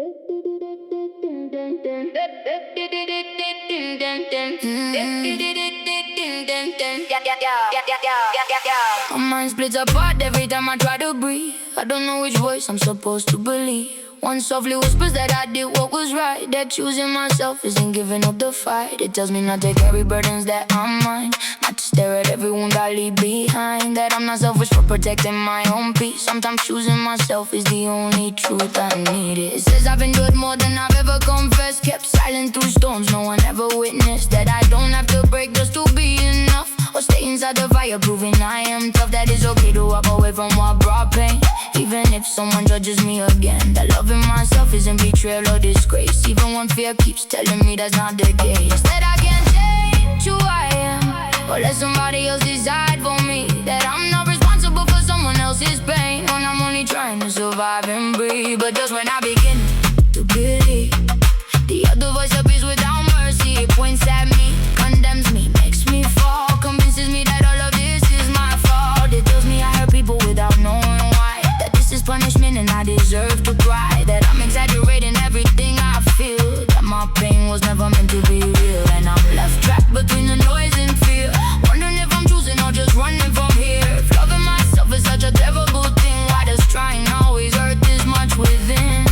My mind splits apart every time I try to breathe. I don't know which voice I'm supposed to believe. One softly whispers that I did what was right, that choosing myself isn't giving up the fight. It tells me not to carry burdens that are mine, not to stare at every wound I leave behind, that I'm not selfish for protecting my own peace. Sometimes choosing myself is the only truth I need. It says I've endured more than I've ever confessed, kept silent through storms no one ever witnessed, that I don't have to break just to be enough, or stay inside the fire proving I am tough. That it's okay to walk away from what brought pain, even if someone judges me again. That loving myself isn't betrayal or disgrace, even when fear keeps telling me that's not the case. That I can't change who I am, or let somebody else decide for me, that I'm not responsible for someone else's pain, when I'm only trying to survive and breathe. But just when I begin to believe, the other voice appears without mercy. It points at me, condemns me, makes me fall, convinces me that all of this is my fault. It tells me I hurt people without knowing why, that this is punishment and I deserve to cry, that I'm exaggerating everything I feel, that my pain was never meant to be real. And I'm left trapped between the noise and fear, wondering if I'm choosing or just running from here. If loving myself is such a terrible thing, why does trying always hurt this much within?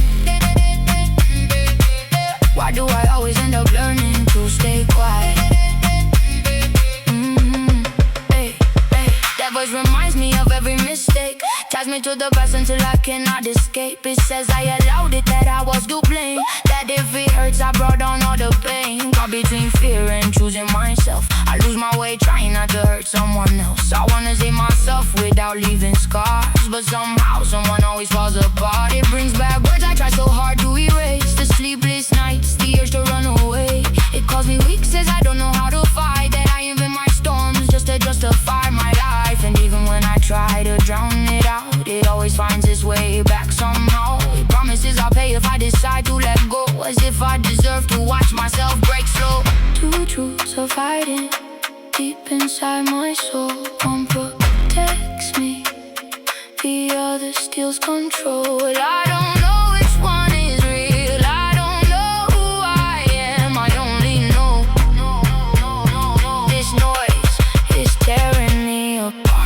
Why do I always end up learning to stay quiet? That voice reminds me of every mistake, ties me to the past until I cannot escape. It says I allowed it, that I was to blame, that if it hurts I brought on all the pain. Caught between fear and choosing myself, I lose my way trying not to hurt someone else. I wanna save myself without leaving scars, but somehow someone always falls apart. It brings back words I try so hard to erase, the sleepless nights, the urge to run away. It calls me weak, says I don't know how to fight, that I invent my storms just to justify my life. And even when I try to drown it out, it always finds its way back somehow. It promises I'll pay if I decide to let go, as if I deserve to watch myself break slow. Two truths are fighting deep inside my soul. One protects me, the other steals control. I don't know which one is real, I don't know who I am, I only know this noise is tearing me apart.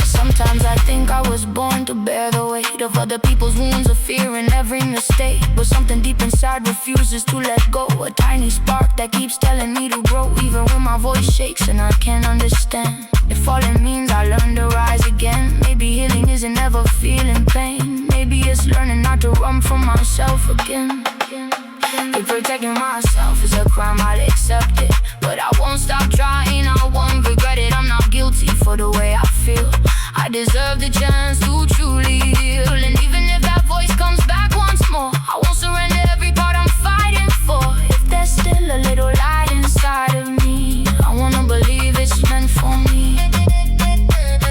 Sometimes I think I was born to bear the weight of other people's wounds, of fear in every mistake, but something deep inside refuses to let go. A tiny spark that keeps telling me to grow, even when my voice shakes and I can't understand. If falling means I learn to rise again, maybe healing isn't ever feeling pain, maybe it's learning not to run from myself again. If protecting myself is a crime, I'll accept it, but I won't stop trying, I won't regret it. I'm not guilty for the way I feel, I deserve the chance to truly heal. And even if that voice comes back once more, I won't surrender every part I'm fighting for. If there's still a little light inside of me, I wanna believe it's meant for me.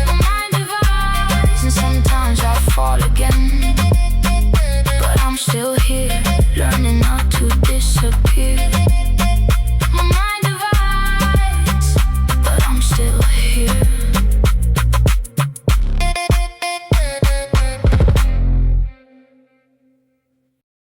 My mind divides and sometimes I fall again, but I'm still here, learning not to disappear.